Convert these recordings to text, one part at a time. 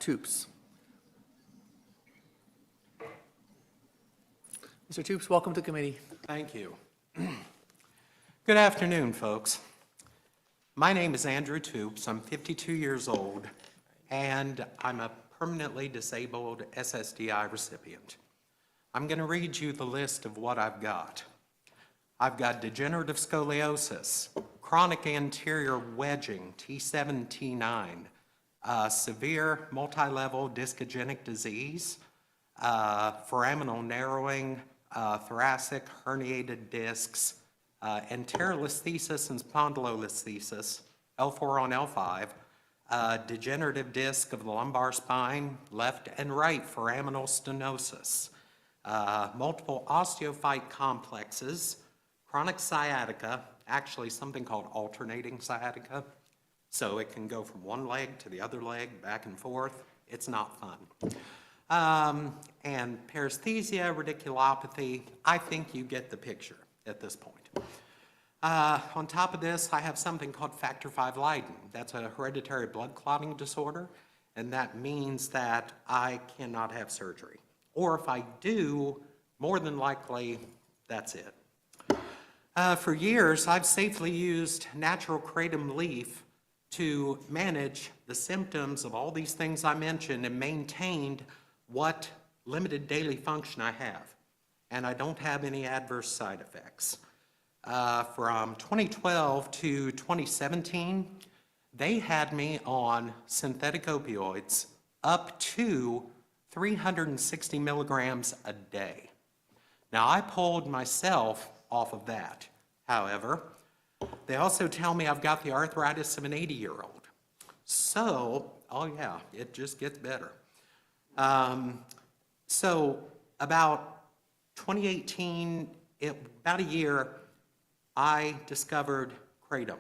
Toops. Mr. Toops, welcome to committee. Thank you. Good afternoon, folks. My name is Andrew Toops. I'm 52 years old, and I'm a permanently disabled SSDI recipient. I'm going to read you the list of what I've got. I've got degenerative scoliosis, chronic anterior wedging, T7, T9, severe multi-level discogenic disease, foraminal narrowing, thoracic herniated discs, anterolisthesis and spondylolisthesis, L4 on L5, degenerative disc of the lumbar spine, left and right foraminal stenosis, multiple osteophyte complexes, chronic sciatica, actually something called alternating sciatica, so it can go from one leg to the other leg, back and forth. It's not fun. And paresthesia, radiculopathy, I think you get the picture at this point. On top of this, I have something called factor V Leiden. That's a hereditary blood clotting disorder, and that means that I cannot have surgery. Or if I do, more than likely, that's it. For years, I've safely used natural kratom leaf to manage the symptoms of all these things I mentioned and maintained what limited daily function I have. And I don't have any adverse side effects. From 2012 to 2017, they had me on synthetic opioids up to 360 milligrams a day. Now, I pulled myself off of that. However, they also tell me I've got the arthritis of an 80-year-old. So, oh yeah, it just gets better. So about 2018, about a year, I discovered kratom,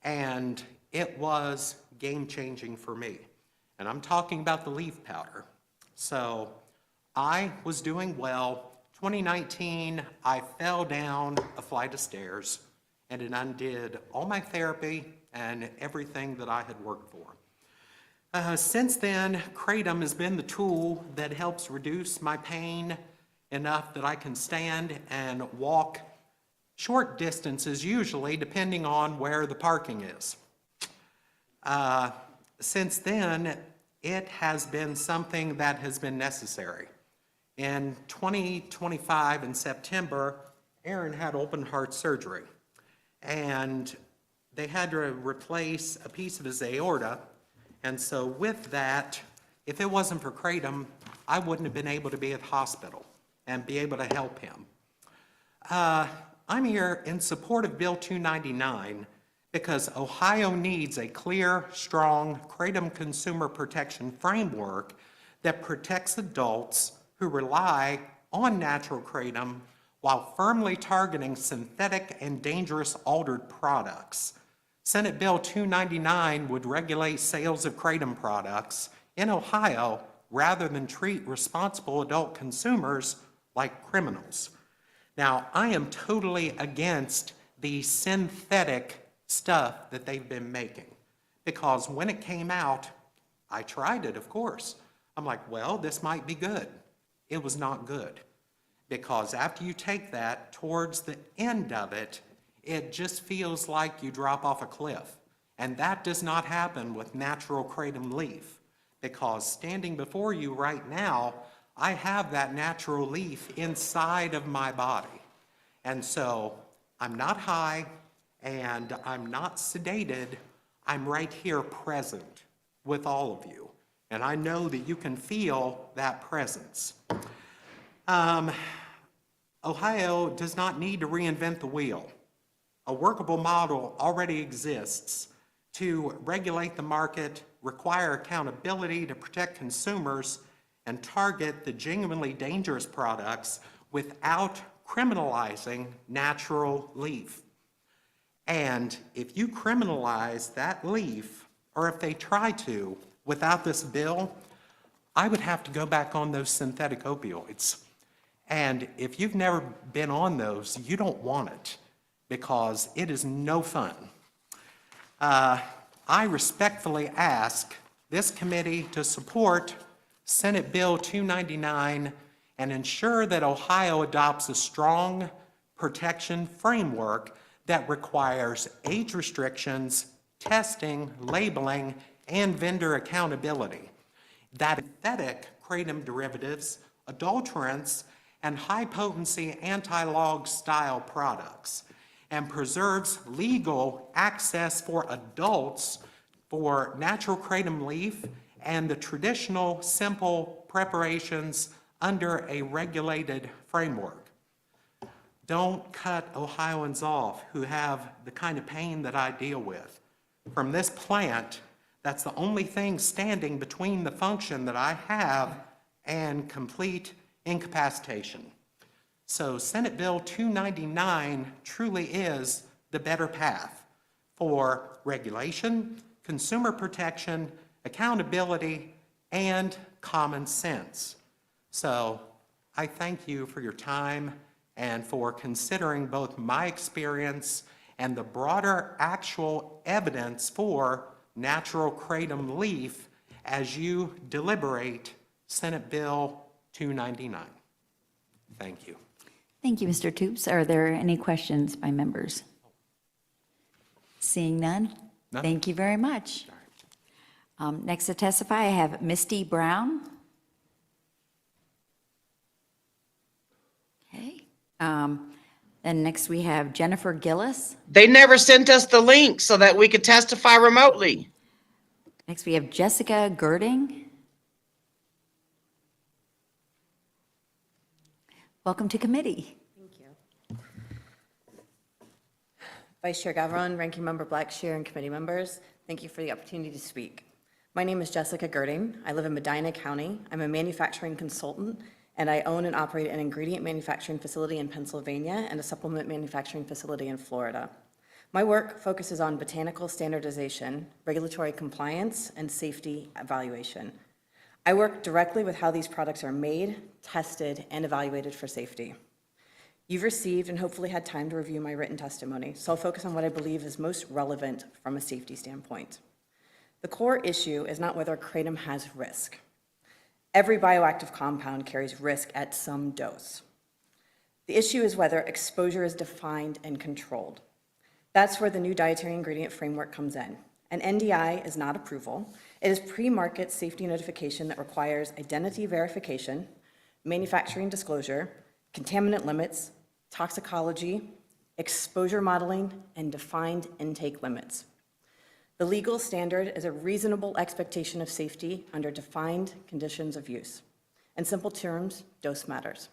and it was game-changing for me. And I'm talking about the leaf powder. So I was doing well. 2019, I fell down a flight of stairs, and it undid all my therapy and everything that I had worked for. Since then, kratom has been the tool that helps reduce my pain enough that I can stand and walk short distances, usually, depending on where the parking is. Since then, it has been something that has been necessary. In 2025, in September, Aaron had open heart surgery, and they had to replace a piece of his aorta. And so with that, if it wasn't for kratom, I wouldn't have been able to be at the hospital and be able to help him. I'm here in support of Bill 299 because Ohio needs a clear, strong kratom consumer protection framework that protects adults who rely on natural kratom while firmly targeting synthetic and dangerous altered products. Senate Bill 299 would regulate sales of kratom products in Ohio rather than treat responsible adult consumers like criminals. Now, I am totally against the synthetic stuff that they've been making because when it came out, I tried it, of course. I'm like, well, this might be good. It was not good because after you take that, towards the end of it, it just feels like you drop off a cliff. And that does not happen with natural kratom leaf because standing before you right now, I have that natural leaf inside of my body. And so I'm not high and I'm not sedated. I'm right here present with all of you. And I know that you can feel that presence. Ohio does not need to reinvent the wheel. A workable model already exists to regulate the market, require accountability to protect consumers, and target the genuinely dangerous products without criminalizing natural leaf. And if you criminalize that leaf, or if they try to, without this bill, I would have to go back on those synthetic opioids. And if you've never been on those, you don't want it because it is no fun. I respectfully ask this committee to support Senate Bill 299 and ensure that Ohio adopts a strong protection framework that requires age restrictions, testing, labeling, and vendor accountability, that synthetic kratom derivatives, adulterants, and high-potency anti-log style products, and preserves legal access for adults for natural kratom leaf and the traditional simple preparations under a regulated framework. Don't cut Ohioans off who have the kind of pain that I deal with. From this plant, that's the only thing standing between the function that I have and complete incapacitation. So Senate Bill 299 truly is the better path for regulation, consumer protection, accountability, and common sense. So I thank you for your time and for considering both my experience and the broader actual evidence for natural kratom leaf as you deliberate Senate Bill 299. Thank you. Thank you, Mr. Toops. Are there any questions by members? Seeing none? None. Thank you very much. Next to testify, I have Misty Brown. Okay. Then next we have Jennifer Gillis. They never sent us the link so that we could testify remotely. Next we have Jessica Girding. Welcome to committee. Thank you. Vice Chair Gavron, Ranking Member Blackshear, and committee members, thank you for the opportunity to speak. My name is Jessica Girding. I live in Medina County. I'm a manufacturing consultant, and I own and operate an ingredient manufacturing facility in Pennsylvania and a supplement manufacturing facility in Florida. My work focuses on botanical standardization, regulatory compliance, and safety evaluation. I work directly with how these products are made, tested, and evaluated for safety. You've received and hopefully had time to review my written testimony, so I'll focus on what I believe is most relevant from a safety standpoint. The core issue is not whether kratom has risk. Every bioactive compound carries risk at some dose. The issue is whether exposure is defined and controlled. That's where the new dietary ingredient framework comes in. An NDI is not approval. It is pre-market safety notification that requires identity verification, manufacturing disclosure, contaminant limits, toxicology, exposure modeling, and defined intake limits. The legal standard is a reasonable expectation of safety under defined conditions of use. In simple terms, dose matters.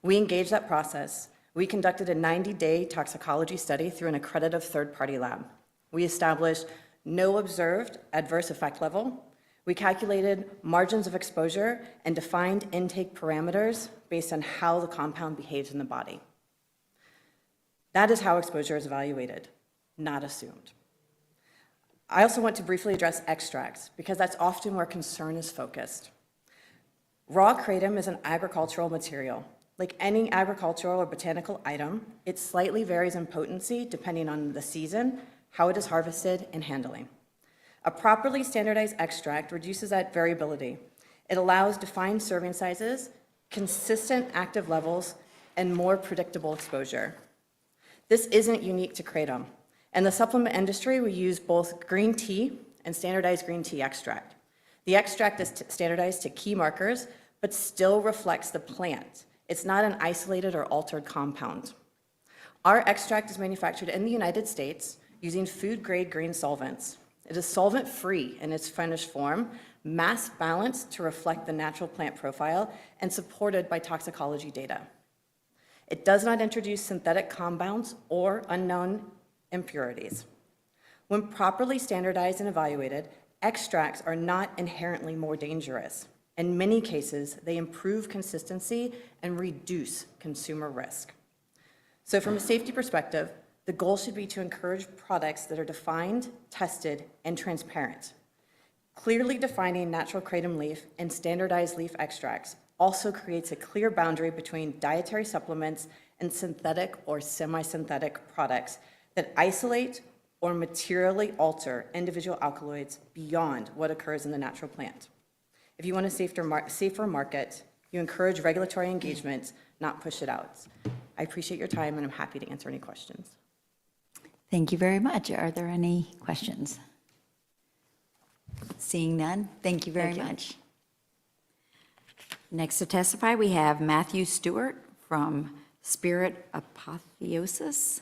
We engaged that process. We conducted a 90-day toxicology study through an accredited third-party lab. We established no observed adverse effect level. We calculated margins of exposure and defined intake parameters based on how the compound behaves in the body. That is how exposure is evaluated, not assumed. I also want to briefly address extracts because that's often where concern is focused. Raw kratom is an agricultural material. Like any agricultural or botanical item, it slightly varies in potency depending on the season, how it is harvested, and handling. A properly standardized extract reduces that variability. It allows defined serving sizes, consistent active levels, and more predictable exposure. This isn't unique to kratom. In the supplement industry, we use both green tea and standardized green tea extract. The extract is standardized to key markers, but still reflects the plant. It's not an isolated or altered compound. Our extract is manufactured in the United States using food-grade green solvents. It is solvent-free in its finished form, mass-balanced to reflect the natural plant profile, and supported by toxicology data. It does not introduce synthetic compounds or unknown impurities. When properly standardized and evaluated, extracts are not inherently more dangerous. In many cases, they improve consistency and reduce consumer risk. So from a safety perspective, the goal should be to encourage products that are defined, tested, and transparent. Clearly defining natural kratom leaf and standardized leaf extracts also creates a clear boundary between dietary supplements and synthetic or semi-synthetic products that isolate or materially alter individual alkaloids beyond what occurs in the natural plant. If you want a safer market, you encourage regulatory engagement, not push it out. I appreciate your time, and I'm happy to answer any questions. Thank you very much. Are there any questions? Seeing none, thank you very much. Next to testify, we have Matthew Stewart from Spirit Apotheosis.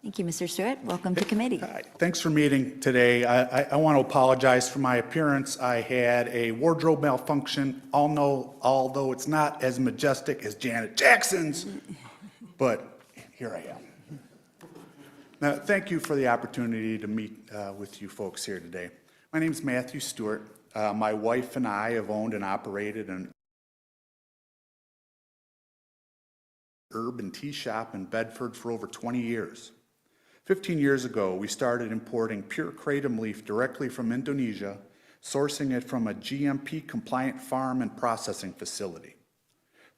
Thank you, Mr. Stewart. Welcome to committee. Hi. Thanks for meeting today. I want to apologize for my appearance. I had a wardrobe malfunction, although it's not as majestic as Janet Jackson's, but here I am. Now, thank you for the opportunity to meet with you folks here today. My name is Matthew Stewart. My wife and I have owned and operated an herb and tea shop in Bedford for over 20 years. 15 years ago, we started importing pure kratom leaf directly from Indonesia, sourcing it from a GMP-compliant farm and processing facility.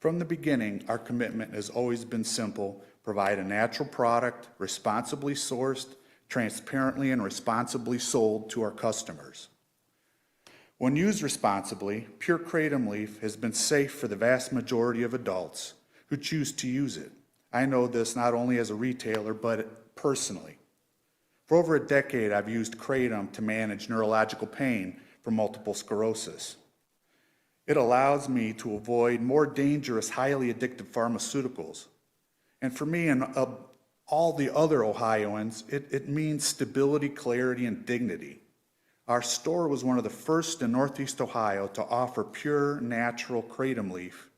From the beginning, our commitment has always been simple: provide a natural product, responsibly sourced, transparently and responsibly sold to our customers. When used responsibly, pure kratom leaf has been safe for the vast majority of adults who choose to use it. I know this not only as a retailer, but personally. For over a decade, I've used kratom to manage neurological pain from multiple sclerosis. It allows me to avoid more dangerous, highly addictive pharmaceuticals. And for me and all the other Ohioans, it means stability, clarity, and dignity. Our store was one of the first in Northeast Ohio to offer pure, natural kratom leaf.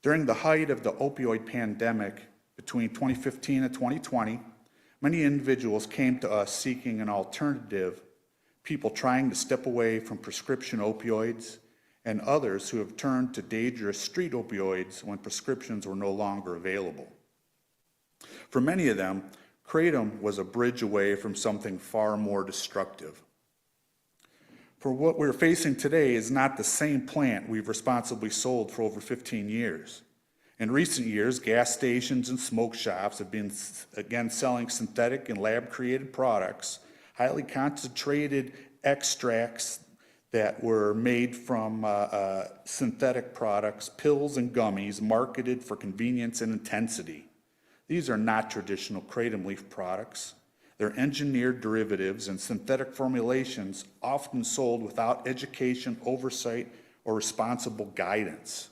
During the height of the opioid pandemic between 2015 and 2020, many individuals came to us seeking an alternative, people trying to step away from prescription opioids, and others who have turned to dangerous street opioids when prescriptions were no longer available. For many of them, kratom was a bridge away from something far more destructive. For what we're facing today is not the same plant we've responsibly sold for over 15 years. In recent years, gas stations and smoke shops have been again selling synthetic and lab-created products, highly concentrated extracts that were made from synthetic products, pills and gummies marketed for convenience and intensity. These are not traditional kratom leaf products. They're engineered derivatives and synthetic formulations often sold without education, oversight, or responsible guidance.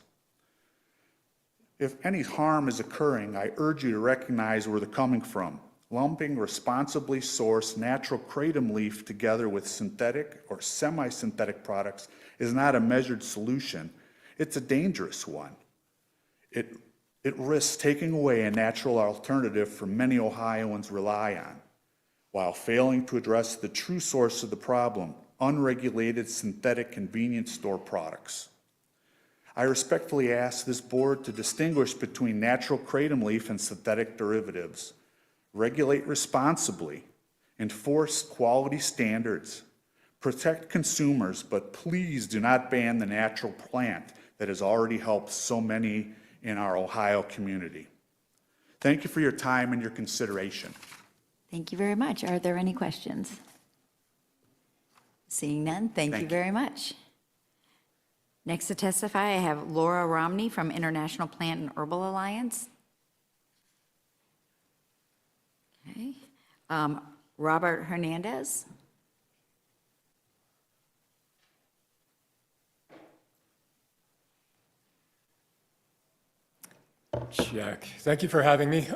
If any harm is occurring, I urge you to recognize where they're coming from. Lumping responsibly sourced natural kratom leaf together with synthetic or semi-synthetic products is not a measured solution. It's a dangerous one. It risks taking away a natural alternative for many Ohioans rely on, while failing to address the true source of the problem: unregulated synthetic convenience store products. I respectfully ask this board to distinguish between natural kratom leaf and synthetic derivatives, regulate responsibly, enforce quality standards, protect consumers, but please do not ban the natural plant that has already helped so many in our Ohio community. Thank you for your time and your consideration. Thank you very much. Are there any questions? Seeing none, thank you very much. Next to testify, I have Laura Romney from International Plant and Herbal Alliance. Okay. Robert Hernandez. Check. Thank you for having me.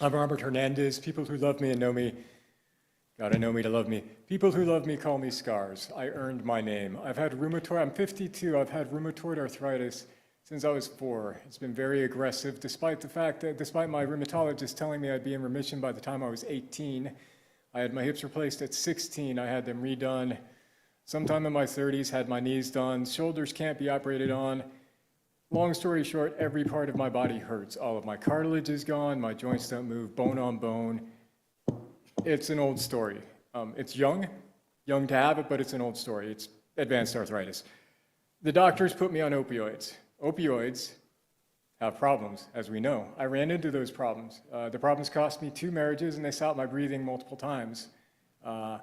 I'm Robert Hernandez. People who love me and know me gotta know me to love me. People who love me call me Scars. I earned my name. I've had rheumatoid, I'm 52, I've had rheumatoid arthritis since I was 4. It's been very aggressive, despite my rheumatologist telling me I'd be in remission by the time I was 18. I had my hips replaced at 16. I had them redone sometime in my 30s, had my knees done. Shoulders can't be operated on. Long story short, every part of my body hurts. All of my cartilage is gone, my joints don't move, bone on bone. It's an old story. It's young to have it, but it's an old story. It's advanced arthritis. The doctors put me on opioids. Opioids have problems, as we know. I ran into those problems. The problems cost me 2 marriages, and they stopped my breathing multiple times. My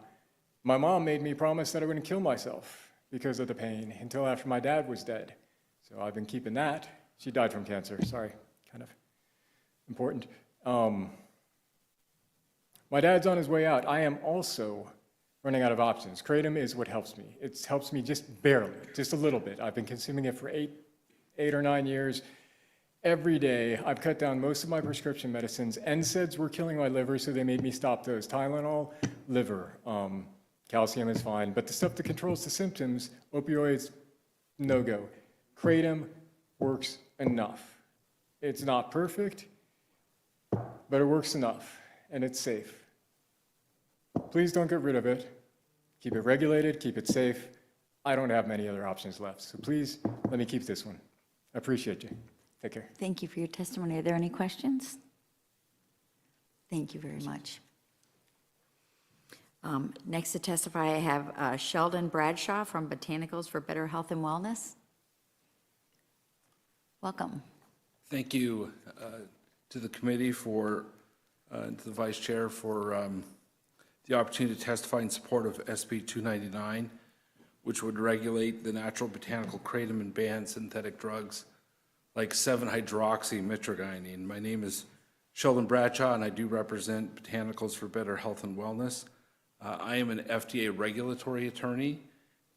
mom made me promise that I wouldn't kill myself because of the pain until after my dad was dead. So I've been keeping that. She died from cancer, sorry, kind of important. My dad's on his way out. I am also running out of options. Kratom is what helps me. It helps me just barely, just a little bit. I've been consuming it for eight or 9 years. Every day, I've cut down most of my prescription medicines. NSAIDs were killing my liver, so they made me stop those. Tylenol, liver. Calcium is fine. But the stuff that controls the symptoms, opioids, no go. Kratom works enough. It's not perfect, but it works enough, and it's safe. Please don't get rid of it. Keep it regulated, keep it safe. I don't have many other options left, so please let me keep this one. I appreciate you. Take care. Thank you for your testimony. Are there any questions? Thank you very much. Next to testify, I have Sheldon Bradshaw from Botanicals for Better Health and Wellness. Welcome. Thank you to the committee to the vice chair for the opportunity to testify in support of SB 299, which would regulate the natural botanical kratom and ban synthetic drugs like 7-hydroxymitragynine. My name is Sheldon Bradshaw, and I do represent Botanicals for Better Health and Wellness. I am an FDA regulatory attorney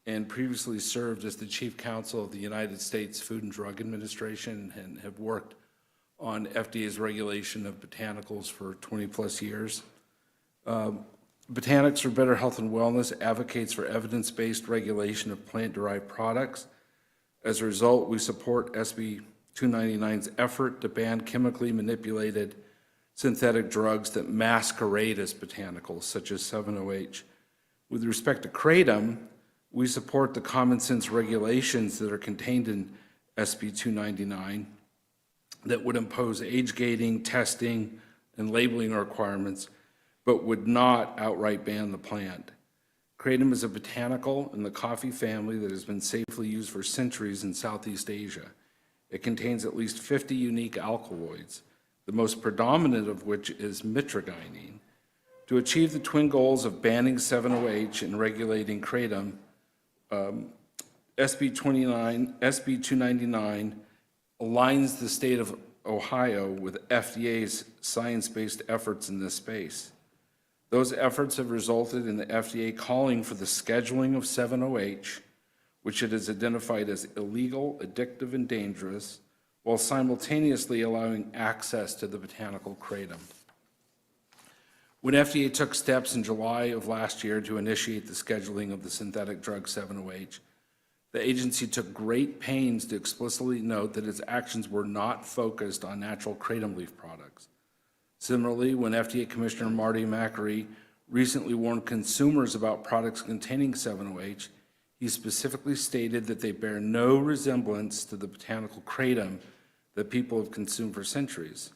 and previously served as the chief counsel of the United States Food and Drug Administration and have worked on FDA's regulation of botanicals for 20-plus years. Botanics for Better Health and Wellness advocates for evidence-based regulation of plant-derived products. As a result, we support SB 299's effort to ban chemically manipulated synthetic drugs that masquerade as botanicals, such as 7-OH. With respect to kratom, we support the common sense regulations that are contained in SB 299 that would impose age gating, testing, and labeling requirements, but would not outright ban the plant. Kratom is a botanical in the coffee family that has been safely used for centuries in Southeast Asia. It contains at least 50 unique alkaloids, the most predominant of which is mitragynine. To achieve the twin goals of banning 7-OH and regulating kratom, SB 299 aligns the state of Ohio with FDA's science-based efforts in this space. Those efforts have resulted in the FDA calling for the scheduling of 7-OH, which it has identified as illegal, addictive, and dangerous, while simultaneously allowing access to the botanical kratom. When FDA took steps in July of last year to initiate the scheduling of the synthetic drug 7-OH, the agency took great pains to explicitly note that its actions were not focused on natural kratom leaf products. Similarly, when FDA Commissioner Marty Makary recently warned consumers about products containing 7-OH, he specifically stated that they bear no resemblance to the botanical kratom that people have consumed for centuries.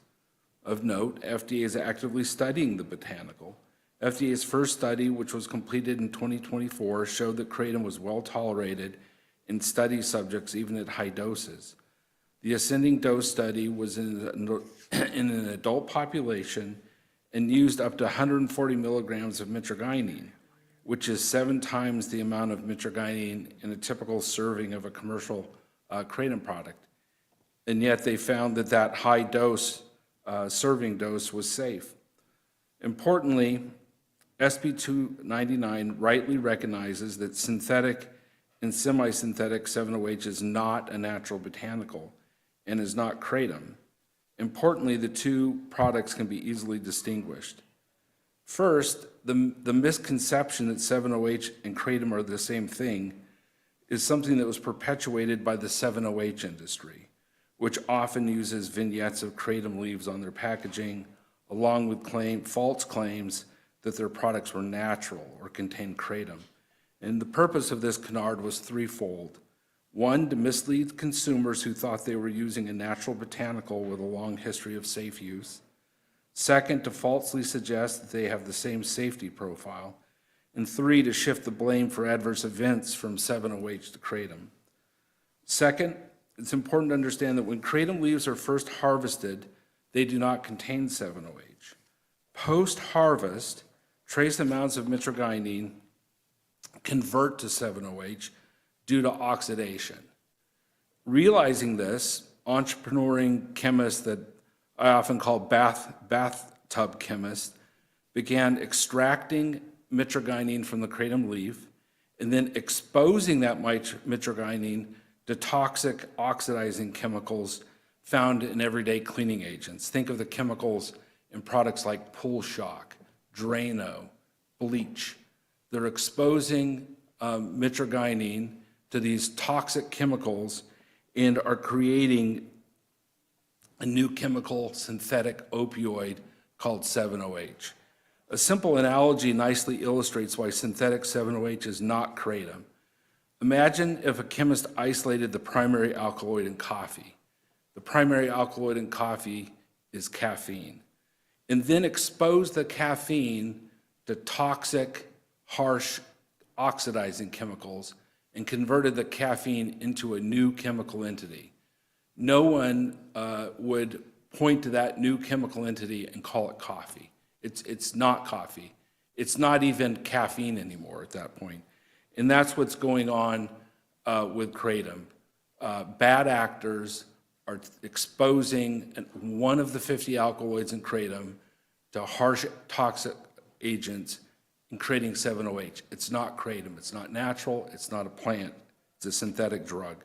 Of note, FDA is actively studying the botanical. FDA's first study, which was completed in 2024, showed that kratom was well tolerated in study subjects even at high doses. The ascending dose study was in an adult population and used up to 140 milligrams of mitragynine, which is 7 times the amount of mitragynine in a typical serving of a commercial kratom product. And yet they found that that high dose, serving dose, was safe. Importantly, SB 299 rightly recognizes that synthetic and semi-synthetic 7-OH is not a natural botanical and is not kratom. Importantly, the two products can be easily distinguished. First, the misconception that 7-OH and kratom are the same thing is something that was perpetuated by the 7-OH industry, which often uses vignettes of kratom leaves on their packaging, along with false claims that their products were natural or contained kratom. And the purpose of this canard was threefold. One, to mislead consumers who thought they were using a natural botanical with a long history of safe use. Second, to falsely suggest that they have the same safety profile. And 3, to shift the blame for adverse events from 7-OH to kratom. Second, it's important to understand that when kratom leaves are first harvested, they do not contain 7-OH. Post-harvest, trace amounts of mitragynine convert to 7-OH due to oxidation. Realizing this, entrepreneuring chemists that I often call bathtub chemists began extracting mitragynine from the kratom leaf and then exposing that mitragynine to toxic oxidizing chemicals found in everyday cleaning agents. Think of the chemicals in products like Pool Shock, Drano, bleach. They're exposing mitragynine to these toxic chemicals and are creating a new chemical synthetic opioid called 7-OH. A simple analogy nicely illustrates why synthetic 7-OH is not kratom. Imagine if a chemist isolated the primary alkaloid in coffee. The primary alkaloid in coffee is caffeine, and then exposed the caffeine to toxic, harsh, oxidizing chemicals and converted the caffeine into a new chemical entity. No one would point to that new chemical entity and call it coffee. It's not coffee. It's not even caffeine anymore at that point. And that's what's going on with kratom. Bad actors are exposing one of the 50 alkaloids in kratom to harsh toxic agents and creating 7-OH. It's not kratom. It's not natural. It's not a plant. It's a synthetic drug.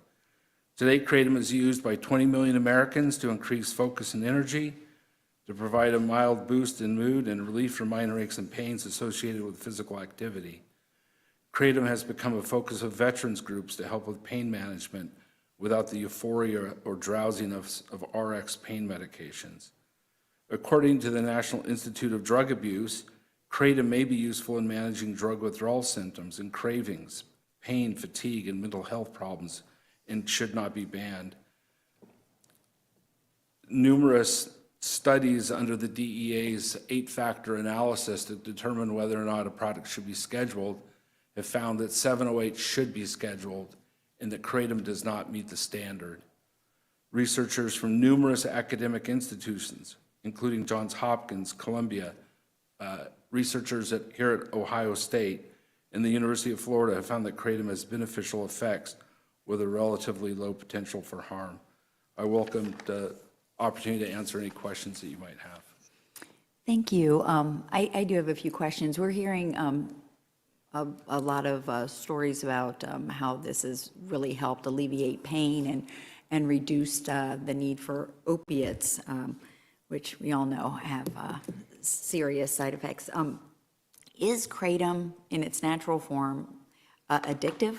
Today, kratom is used by 20 million Americans to increase focus and energy, to provide a mild boost in mood and relief from minor aches and pains associated with physical activity. Kratom has become a focus of veterans groups to help with pain management without the euphoria or drowsiness of RX pain medications. According to the National Institute of Drug Abuse, kratom may be useful in managing drug withdrawal symptoms and cravings, pain, fatigue, and mental health problems, and should not be banned. Numerous studies under the DEA's 8-factor analysis to determine whether or not a product should be scheduled have found that 7-OH should be scheduled and that kratom does not meet the standard. Researchers from numerous academic institutions, including Johns Hopkins, Columbia, researchers here at Ohio State and the University of Florida have found that kratom has beneficial effects with a relatively low potential for harm. I welcome the opportunity to answer any questions that you might have. Thank you. I do have a few questions. We're hearing a lot of stories about how this has really helped alleviate pain and reduced the need for opiates, which we all know have serious side effects. Is kratom in its natural form addictive?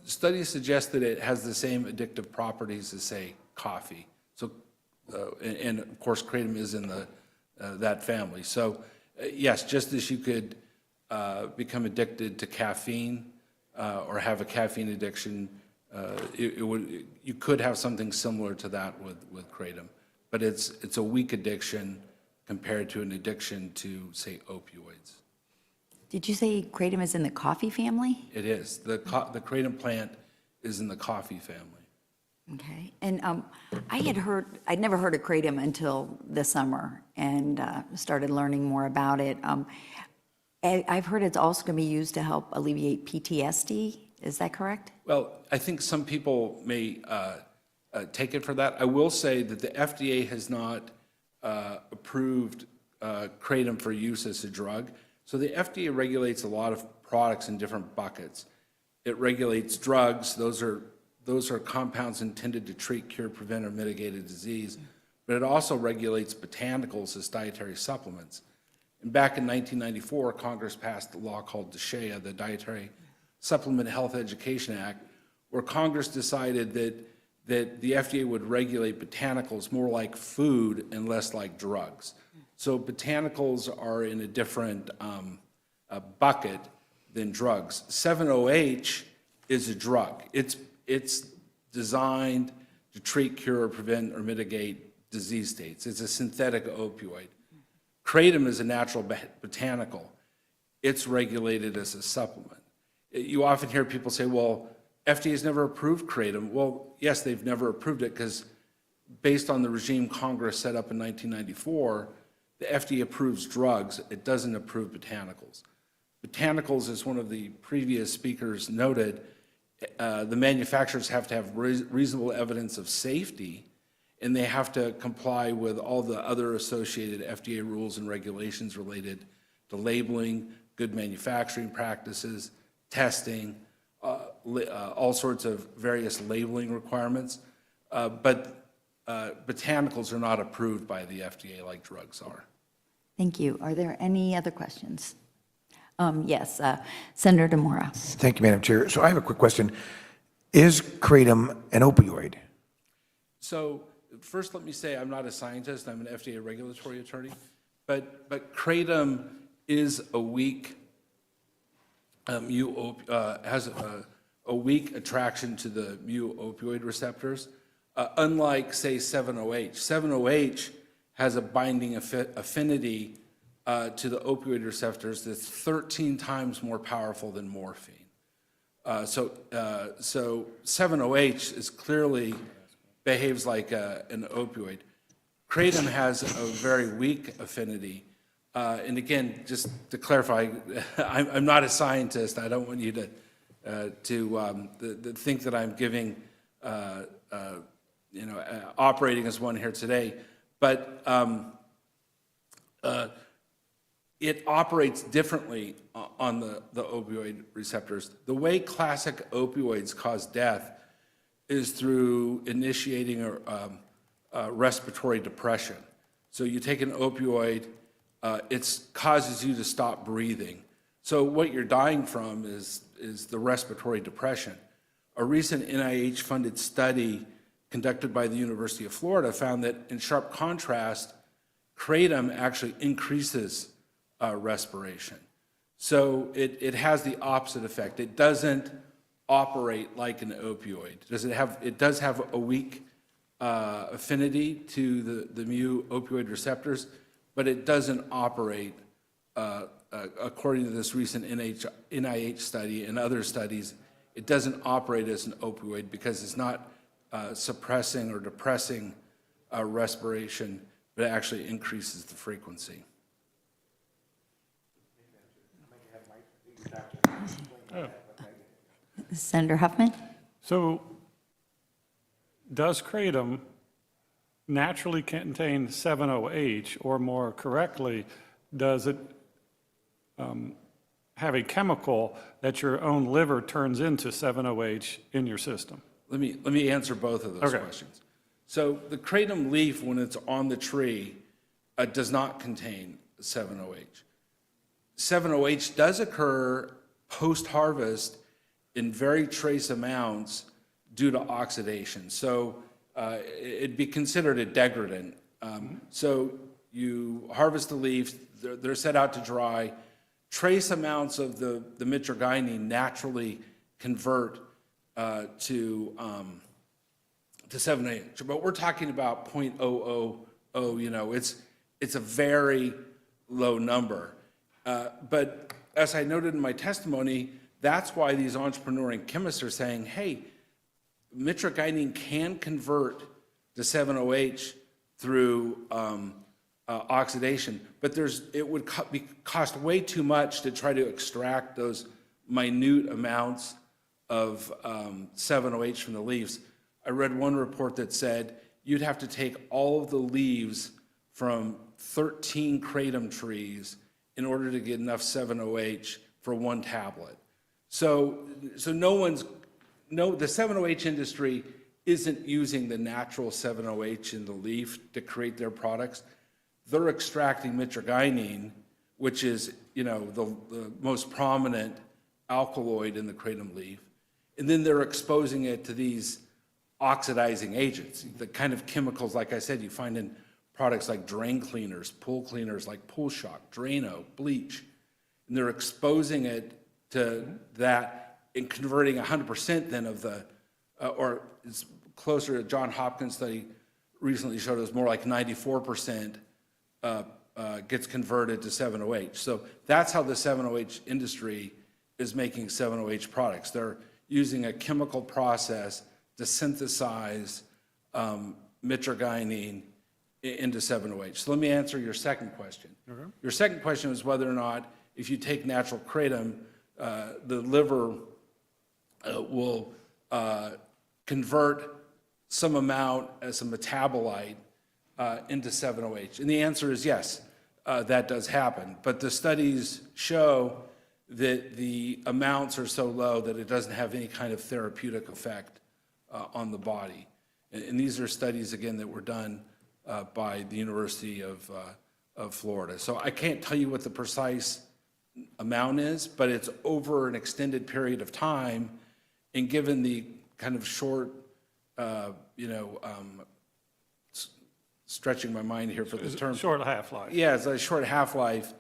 Studies suggest that it has the same addictive properties as, say, coffee. So, and of course, kratom is in that family. So, yes, just as you could become addicted to caffeine or have a caffeine addiction, you could have something similar to that with kratom. But it's a weak addiction compared to an addiction to, say, opioids. Did you say kratom is in the coffee family? It is. The kratom plant is in the coffee family. Okay. And I'd never heard of kratom until this summer and started learning more about it. I've heard it's also going to be used to help alleviate PTSD. Is that correct? Well, I think some people may take it for that. I will say that the FDA has not approved kratom for use as a drug. So the FDA regulates a lot of products in different buckets. It regulates drugs. Those are compounds intended to treat, cure, prevent, or mitigate a disease. But it also regulates botanicals as dietary supplements. And back in 1994, Congress passed a law called DSHEA, the Dietary Supplement Health Education Act, where Congress decided that the FDA would regulate botanicals more like food and less like drugs. So botanicals are in a different bucket than drugs. 7-OH is a drug. It's designed to treat, cure, prevent, or mitigate disease states. It's a synthetic opioid. Kratom is a natural botanical. It's regulated as a supplement. You often hear people say, well, FDA's never approved kratom. Well, yes, they've never approved it because based on the regime Congress set up in 1994, the FDA approves drugs. It doesn't approve botanicals. Botanicals, as one of the previous speakers noted, the manufacturers have to have reasonable evidence of safety, and they have to comply with all the other associated FDA rules and regulations related to labeling, good manufacturing practices, testing, all sorts of various labeling requirements. But botanicals are not approved by the FDA like drugs are. Thank you. Are there any other questions? Yes, Senator Demora. Thank you, Madam Chair. So I have a quick question. Is kratom an opioid? So first, let me say I'm not a scientist. I'm an FDA regulatory attorney. But kratom is a weak, has a weak attraction to the mu-opioid receptors, unlike, say, 7-OH. 7-OH has a binding affinity to the opioid receptors that's 13 times more powerful than morphine. So 7-OH is clearly behaves like an opioid. Kratom has a very weak affinity. And again, just to clarify, I'm not a scientist. I don't want you to think that I'm giving, operating as one here today. But it operates differently on the opioid receptors. The way classic opioids cause death is through initiating a respiratory depression. So you take an opioid, it causes you to stop breathing. So what you're dying from is the respiratory depression. A recent NIH-funded study conducted by the University of Florida found that, in sharp contrast, kratom actually increases respiration. So it has the opposite effect. It doesn't operate like an opioid. It does have a weak affinity to the mu-opioid receptors, but it doesn't operate, according to this recent NIH study and other studies, it doesn't operate as an opioid because it's not suppressing or depressing respiration, but it actually increases the frequency. Senator Huffman? So does kratom naturally contain 7-OH, or more correctly, does it have a chemical that your own liver turns into 7-OH in your system? Let me answer both of those questions. So the kratom leaf, when it's on the tree, does not contain 7-OH. 7-OH does occur post-harvest in very trace amounts due to oxidation. So it'd be considered a degradant. So you harvest the leaves, they're set out to dry. Trace amounts of the mitragynine naturally convert to 7-OH. But we're talking about 0.000, it's a very low number. But as I noted in my testimony, that's why these entrepreneuring chemists are saying, hey, mitragynine can convert to 7-OH through oxidation, but it would cost way too much to try to extract those minute amounts of 7-OH from the leaves. I read one report that said you'd have to take all of the leaves from 13 kratom trees in order to get enough 7-OH for one tablet. So the 7-OH industry isn't using the natural 7-OH in the leaf to create their products. They're extracting mitragynine, which is, the most prominent alkaloid in the kratom leaf, and then they're exposing it to these oxidizing agents, the kind of chemicals, like I said, you find in products like drain cleaners, pool cleaners like Pool Shock, Drano, bleach, and they're exposing it to that and converting 100% then of the, or it's closer to John Hopkins study recently showed us more like 94% gets converted to 7-OH. So that's how the 7-OH industry is making 7-OH products. They're using a chemical process to synthesize mitragynine into 7-OH. So let me answer your second question. Your second question is whether or not if you take natural kratom, the liver will convert some amount as a metabolite into 7-OH. And the answer is yes, that does happen. But the studies show that the amounts are so low that it doesn't have any kind of therapeutic effect on the body. And these are studies, again, that were done by the University of Florida. So I can't tell you what the precise amount is, but it's over an extended period of time. And given the kind of short, stretching my mind here for the term. Short half-life. Yeah, it's a short half-life.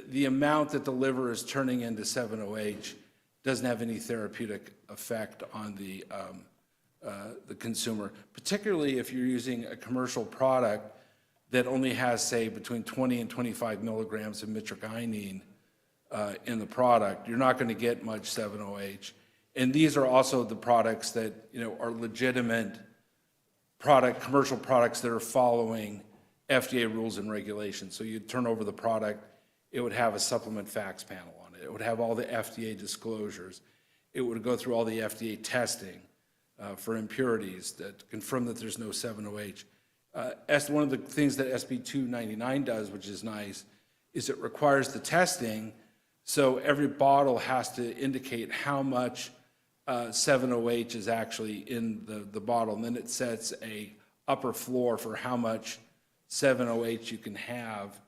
The amount that the liver is turning into 7-OH doesn't have any therapeutic effect on the consumer, particularly if you're using a commercial product that only has, say, between 20 and 25 milligrams of mitragynine in the product. You're not going to get much 7-OH. And these are also the products that, are legitimate commercial products that are following FDA rules and regulations. So you turn over the product, it would have a supplement facts panel on it. It would have all the FDA disclosures. It would go through all the FDA testing for impurities that confirm that there's no 7-OH. One of the things that SB 299 does, which is nice, is it requires the testing, so every bottle has to indicate how much 7-OH is actually in the bottle, and then it sets a upper floor for how much 7-OH you can have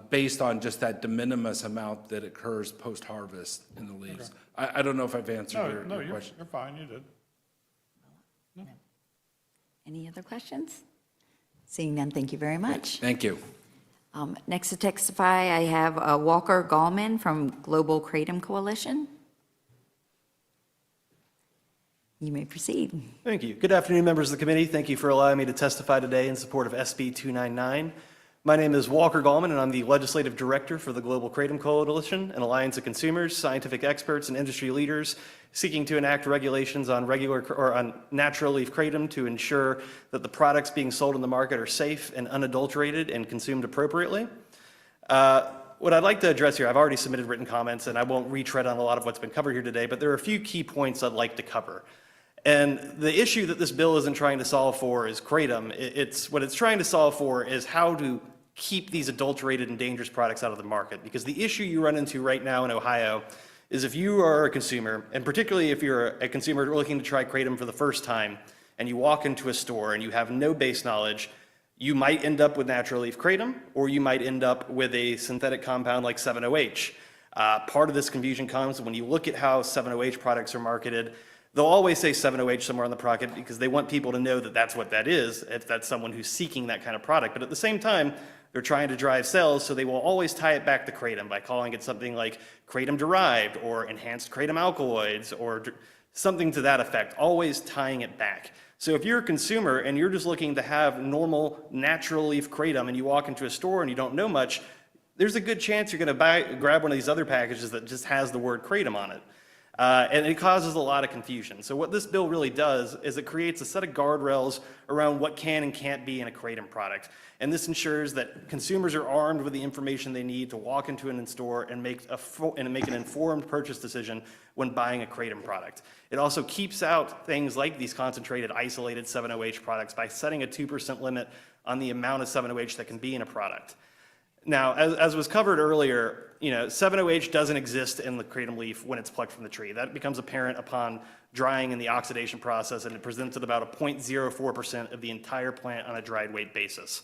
based on just that de minimis amount that occurs post-harvest in the leaves. Okay. I don't know if I've answered your question. You're fine, you did. Any other questions? Seeing none, thank you very much. Thank you. Next to testify, I have Walker Gallman from Global Kratom Coalition. You may proceed. Thank you. Good afternoon, members of the committee. Thank you for allowing me to testify today in support of SB 299. My name is Walker Gallman, and I'm the Legislative Director for the Global Kratom Coalition, an alliance of consumers, scientific experts, and industry leaders seeking to enact regulations on on natural leaf kratom to ensure that the products being sold in the market are safe and unadulterated and consumed appropriately. What I'd like to address here, I've already submitted written comments, and I won't retread on a lot of what's been covered here today, but there are a few key points I'd like to cover. And the issue that this bill isn't trying to solve for is kratom. What it's trying to solve for is how to keep these adulterated and dangerous products out of the market. Because the issue you run into right now in Ohio is if you are a consumer, and particularly if you're a consumer looking to try kratom for the first time, and you walk into a store and you have no base knowledge, you might end up with natural leaf kratom, or you might end up with a synthetic compound like 7-OH. Part of this confusion comes when you look at how 7-OH products are marketed. They'll always say 7-OH somewhere on the product because they want people to know that that's what that is, if that's someone who's seeking that kind of product. But at the same time, they're trying to drive sales, so they will always tie it back to kratom by calling it something like kratom derived or enhanced kratom alkaloids or something to that effect, always tying it back. So if you're a consumer and you're just looking to have normal natural leaf kratom and you walk into a store and you don't know much, there's a good chance you're going to grab one of these other packages that just has the word kratom on it. And it causes a lot of confusion. So what this bill really does is it creates a set of guardrails around what can and can't be in a kratom product. And this ensures that consumers are armed with the information they need to walk into a store and make an informed purchase decision when buying a kratom product. It also keeps out things like these concentrated isolated 7-OH products by setting a 2% limit on the amount of 7-OH that can be in a product. Now, as was covered earlier, 7-OH doesn't exist in the kratom leaf when it's plucked from the tree. That becomes apparent upon drying in the oxidation process, and it presents at about a 0.04% of the entire plant on a dried weight basis.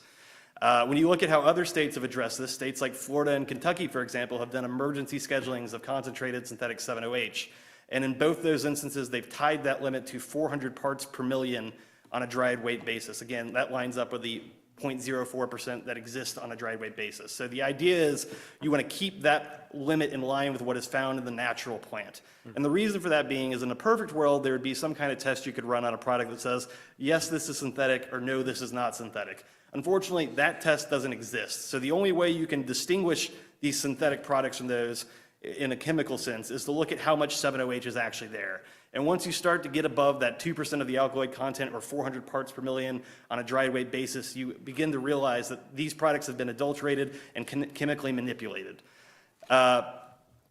When you look at how other states have addressed this, states like Florida and Kentucky, for example, have done emergency schedulings of concentrated synthetic 7-OH. And in both those instances, they've tied that limit to 400 parts per million on a dried weight basis. Again, that lines up with the 0.04% that exists on a dried weight basis. So the idea is you want to keep that limit in line with what is found in the natural plant. And the reason for that being is in a perfect world, there would be some kind of test you could run on a product that says, yes, this is synthetic, or no, this is not synthetic. Unfortunately, that test doesn't exist. So the only way you can distinguish these synthetic products from those in a chemical sense is to look at how much 7-OH is actually there. And once you start to get above that 2% of the alkaloid content or 400 parts per million on a dry weight basis, you begin to realize that these products have been adulterated and chemically manipulated.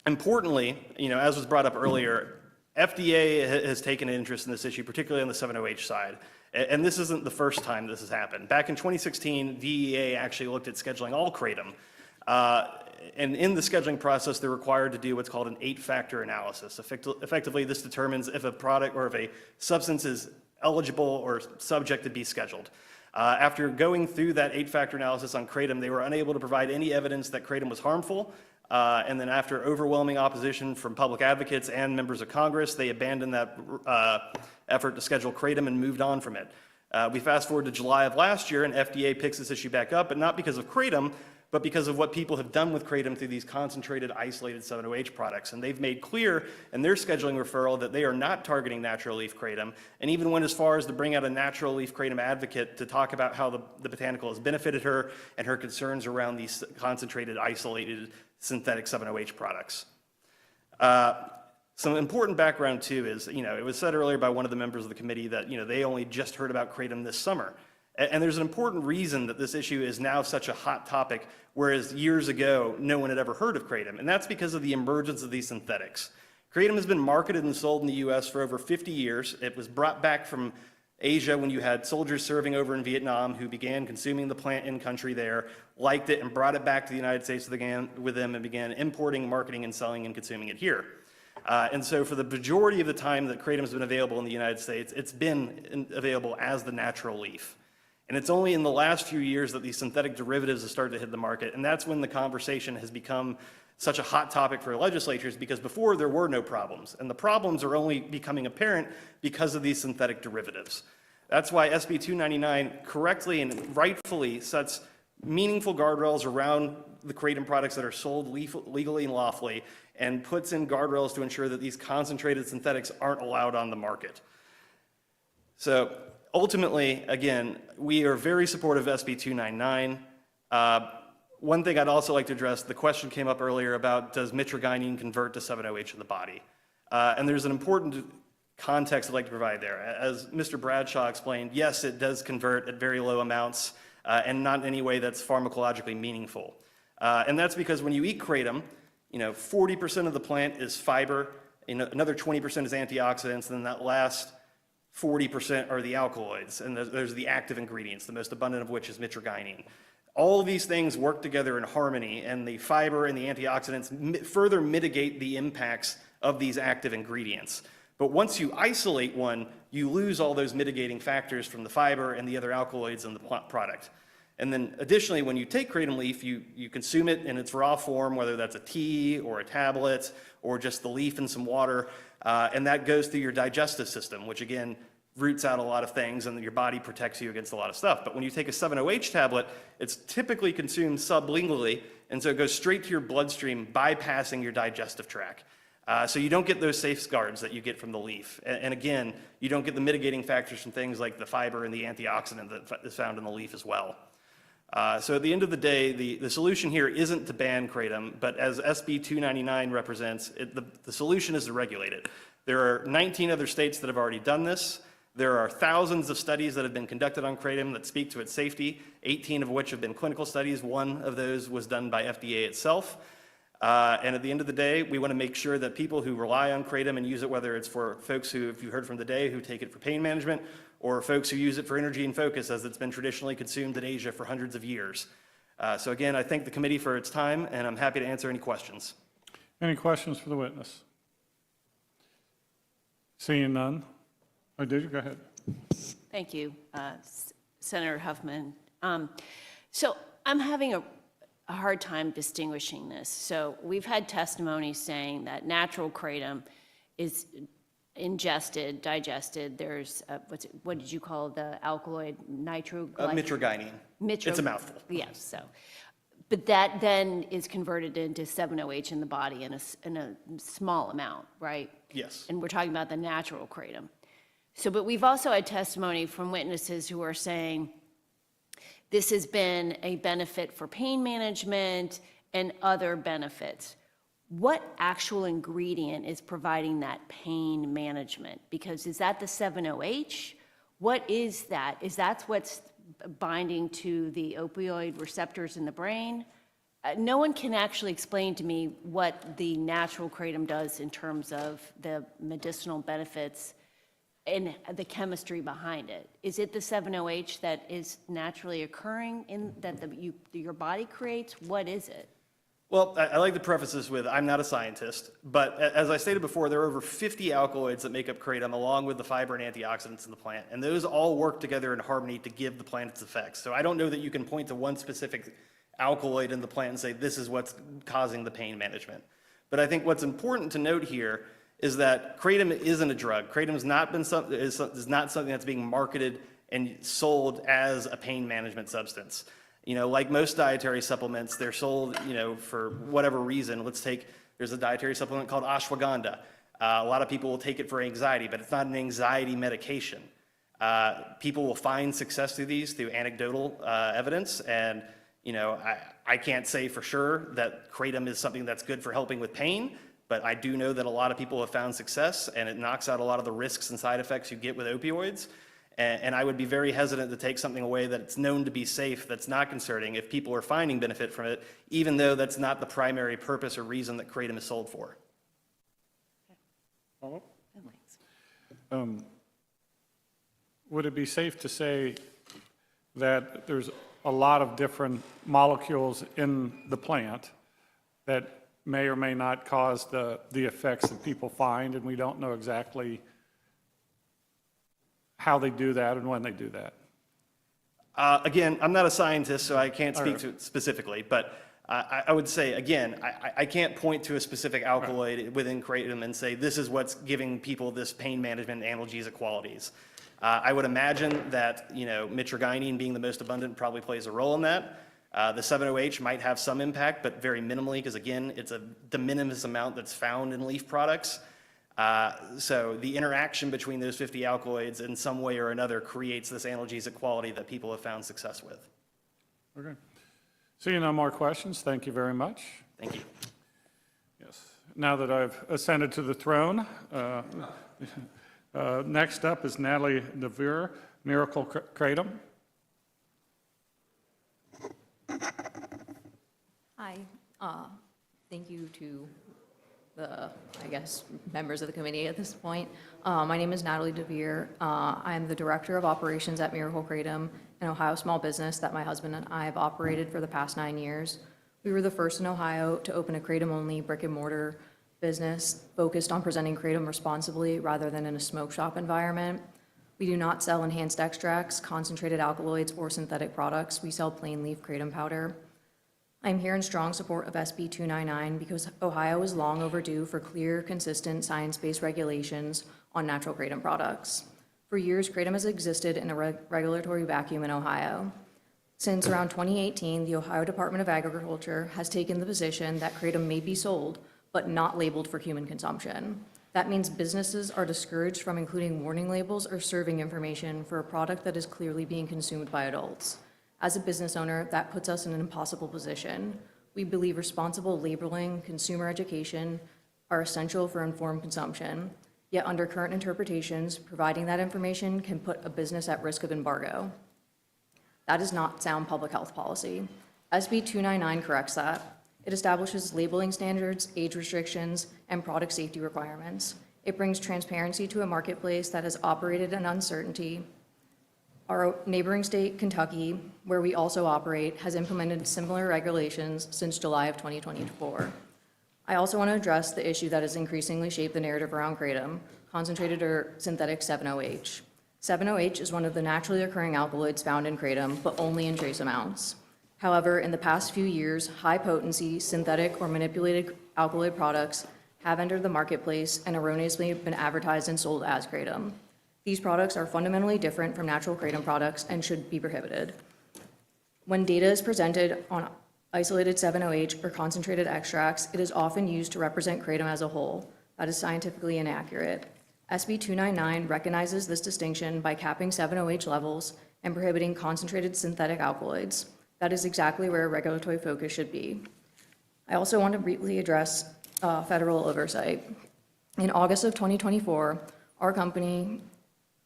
Importantly, as was brought up earlier, FDA has taken an interest in this issue, particularly on the 7-OH side. And this isn't the first time this has happened. Back in 2016, DEA actually looked at scheduling all kratom. And in the scheduling process, they're required to do what's called an 8-factor analysis. Effectively, this determines if a product or if a substance is eligible or subject to be scheduled. After going through that 8-factor analysis on kratom, they were unable to provide any evidence that kratom was harmful. And then after overwhelming opposition from public advocates and members of Congress, they abandoned that effort to schedule kratom and moved on from it. We fast forward to July of last year, and FDA picks this issue back up, but not because of kratom, but because of what people have done with kratom through these concentrated, isolated 7-OH products. And they've made clear in their scheduling referral that they are not targeting natural leaf kratom, and even went as far as to bring out a natural leaf kratom advocate to talk about how the botanical has benefited her and her concerns around these concentrated, isolated, synthetic 7-OH products. Some important background too is, it was said earlier by one of the members of the committee that, they only just heard about kratom this summer. And there's an important reason that this issue is now such a hot topic, whereas years ago, no one had ever heard of kratom. And that's because of the emergence of these synthetics. Kratom has been marketed and sold in the US for over 50 years. It was brought back from Asia when you had soldiers serving over in Vietnam who began consuming the plant in country there, liked it, and brought it back to the United States with them and began importing, marketing, and selling and consuming it here. And so for the majority of the time that kratom has been available in the United States, it's been available as the natural leaf. And it's only in the last few years that these synthetic derivatives have started to hit the market, and that's when the conversation has become such a hot topic for legislatures, because before there were no problems, and the problems are only becoming apparent because of these synthetic derivatives. That's why SB 299 correctly and rightfully sets meaningful guardrails around the kratom products that are sold legally and lawfully, and puts in guardrails to ensure that these concentrated synthetics aren't allowed on the market. So ultimately, again, we are very supportive of SB 299. One thing I'd also like to address, the question came up earlier about does mitragynine convert to 7-OH in the body? And there's an important context I'd like to provide there. As Mr. Bradshaw explained, yes, it does convert at very low amounts and not in any way that's pharmacologically meaningful. And that's because when you eat kratom, 40% of the plant is fiber, another 20% is antioxidants, and then that last 40% are the alkaloids, and there's the active ingredients, the most abundant of which is mitragynine. All of these things work together in harmony, and the fiber and the antioxidants further mitigate the impacts of these active ingredients. But once you isolate one, you lose all those mitigating factors from the fiber and the other alkaloids in the product. And then additionally, when you take kratom leaf, you consume it in its raw form, whether that's a tea or a tablet or just the leaf and some water, and that goes through your digestive system, which again, roots out a lot of things, and your body protects you against a lot of stuff. But when you take a 7-OH tablet, it's typically consumed sublingually, and so it goes straight to your bloodstream, bypassing your digestive tract. So you don't get those safeguards that you get from the leaf. And again, you don't get the mitigating factors from things like the fiber and the antioxidant that is found in the leaf as well. So at the end of the day, the solution here isn't to ban kratom, but as SB 299 represents, the solution is to regulate it. There are 19 other states that have already done this. There are thousands of studies that have been conducted on kratom that speak to its safety, 18 of which have been clinical studies. One of those was done by FDA itself. And at the end of the day, we want to make sure that people who rely on kratom and use it, whether it's for folks who, if you heard from today, who take it for pain management, or folks who use it for energy and focus, as it's been traditionally consumed in Asia for hundreds of years. So again, I thank the committee for its time, and I'm happy to answer any questions. Any questions for the witness? Seeing none. Oh, did you? Go ahead. Thank you, Senator Huffman. So I'm having a hard time distinguishing this. So we've had testimony saying that natural kratom is ingested, digested. There's, what did you call the alkaloid? Mitragynine. It's a mouthful. Yes, so. But that then is converted into 7-OH in the body in a small amount, right? Yes. And we're talking about the natural kratom. So, but we've also had testimony from witnesses who are saying this has been a benefit for pain management and other benefits. what actual ingredient is providing that pain management? Because is that the 7-OH? What is that? Is that what's binding to the opioid receptors in the brain? No one can actually explain to me what the natural kratom does in terms of the medicinal benefits and the chemistry behind it. Is it the 7-OH that is naturally occurring in that your body creates? What is it? Well, I like to preface this with, I'm not a scientist, but as I stated before, there are over 50 alkaloids that make up kratom, along with the fiber and antioxidants in the plant, and those all work together in harmony to give the plant its effects. So I don't know that you can point to one specific alkaloid in the plant and say, this is what's causing the pain management. But I think what's important to note here is that kratom isn't a drug. Kratom is not something that's being marketed and sold as a pain management substance. You know, like most dietary supplements, they're sold, you know, for whatever reason. There's a dietary supplement called ashwagandha. A lot of people will take it for anxiety, but it's not an anxiety medication. People will find success through these through anecdotal evidence, and you know, I can't say for sure that kratom is something that's good for helping with pain, but I do know that a lot of people have found success, and it knocks out a lot of the risks and side effects you get with opioids. And I would be very hesitant to take something away that's known to be safe, that's not concerning, if people are finding benefit from it, even though that's not the primary purpose or reason that kratom is sold for. Would it be safe to say that there's a lot of different molecules in the plant that may or may not cause the effects that people find, and we don't know exactly how they do that and when they do that? Again, I'm not a scientist, so I can't speak to it specifically, but I would say, again, I can't point to a specific alkaloid within kratom and say, this is what's giving people this pain management and analgesic qualities. I would imagine that, you know, mitragynine being the most abundant probably plays a role in that. The 7-OH might have some impact, but very minimally, because again, it's a de minimis amount that's found in leaf products. So the interaction between those 50 alkaloids in some way or another creates this analgesic quality that people have found success with. Okay. Seeing no more questions, thank you very much. Thank you. Yes. Now that I've ascended to the throne, next up is Natalie DeVere, Miracle Kratom. Hi. Thank you to the, I guess, members of the committee at this point. My name is Natalie DeVere. I'm the Director of Operations at Miracle Kratom, an Ohio small business that my husband and I have operated for the past 9 years. We were the first in Ohio to open a kratom-only brick-and-mortar business focused on presenting kratom responsibly rather than in a smoke shop environment. We do not sell enhanced extracts, concentrated alkaloids, or synthetic products. We sell plain leaf kratom powder. I'm here in strong support of SB 299 because Ohio is long overdue for clear, consistent, science-based regulations on natural kratom products. For years, kratom has existed in a regulatory vacuum in Ohio. Since around 2018, the Ohio Department of Agriculture has taken the position that kratom may be sold, but not labeled for human consumption. That means businesses are discouraged from including warning labels or serving information for a product that is clearly being consumed by adults. As a business owner, that puts us in an impossible position. We believe responsible labeling, consumer education are essential for informed consumption. Yet under current interpretations, providing that information can put a business at risk of embargo. That is not sound public health policy. SB 299 corrects that. It establishes labeling standards, age restrictions, and product safety requirements. It brings transparency to a marketplace that has operated in uncertainty. Our neighboring state, Kentucky, where we also operate, has implemented similar regulations since July of 2024. I also want to address the issue that has increasingly shaped the narrative around kratom, concentrated or synthetic 7-OH. 7-OH is one of the naturally occurring alkaloids found in kratom, but only in trace amounts. However, in the past few years, high-potency, synthetic, or manipulated alkaloid products have entered the marketplace and erroneously been advertised and sold as kratom. These products are fundamentally different from natural kratom products and should be prohibited. When data is presented on isolated 7-OH or concentrated extracts, it is often used to represent kratom as a whole. That is scientifically inaccurate. SB 299 recognizes this distinction by capping 7-OH levels and prohibiting concentrated synthetic alkaloids. That is exactly where regulatory focus should be. I also want to briefly address federal oversight. In August of 2024, our company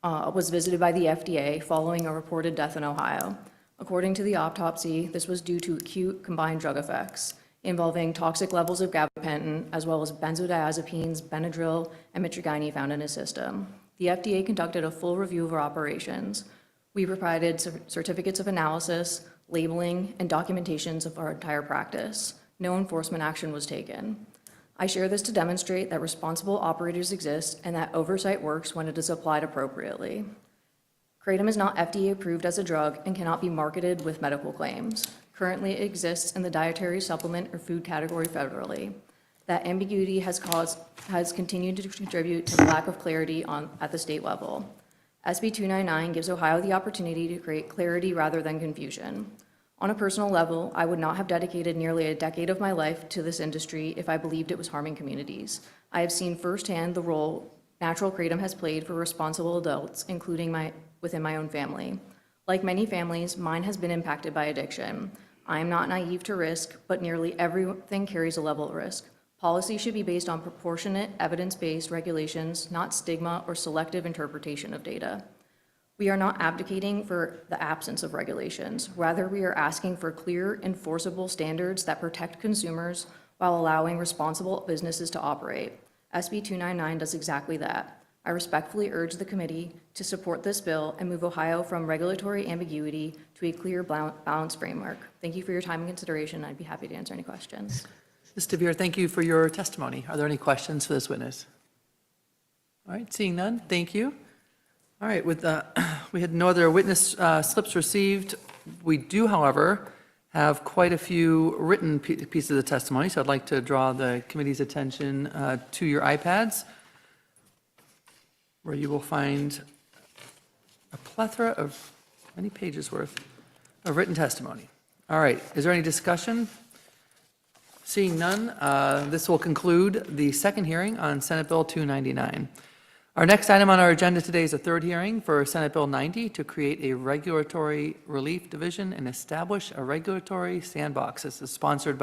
was visited by the FDA following a reported death in Ohio. According to the autopsy, this was due to acute combined drug effects involving toxic levels of gabapentin, as well as benzodiazepines, Benadryl, and mitragynine found in his system. The FDA conducted a full review of our operations. We provided certificates of analysis, labeling, and documentations of our entire practice. No enforcement action was taken. I share this to demonstrate that responsible operators exist and that oversight works when it is applied appropriately. Kratom is not FDA approved as a drug and cannot be marketed with medical claims. Currently, it exists in the dietary supplement or food category federally. That ambiguity has continued to contribute to the lack of clarity at the state level. SB 299 gives Ohio the opportunity to create clarity rather than confusion. On a personal level, I would not have dedicated nearly a decade of my life to this industry if I believed it was harming communities. I have seen firsthand the role natural kratom has played for responsible adults, including within my own family. Like many families, mine has been impacted by addiction. I am not naive to risk, but nearly everything carries a level of risk. Policy should be based on proportionate, evidence-based regulations, not stigma or selective interpretation of data. We are not advocating for the absence of regulations. Rather, we are asking for clear, enforceable standards that protect consumers while allowing responsible businesses to operate. SB 299 does exactly that. I respectfully urge the committee to support this bill and move Ohio from regulatory ambiguity to a clear, balanced framework. Thank you for your time and consideration. I'd be happy to answer any questions. Ms. DeVere, thank you for your testimony. Are there any questions for this witness? All right, seeing none, thank you. All right, we had no other witness slips received. We do, however, have quite a few written pieces of testimony, so I'd like to draw the committee's attention to your iPads, where you will find a plethora of many pages worth of written testimony. All right, is there any discussion? Seeing none, this will conclude the second hearing on Senate Bill 299. Our next item on our agenda today is a third hearing for Senate Bill 90 to create a regulatory relief division and establish a regulatory sandbox. This is sponsored by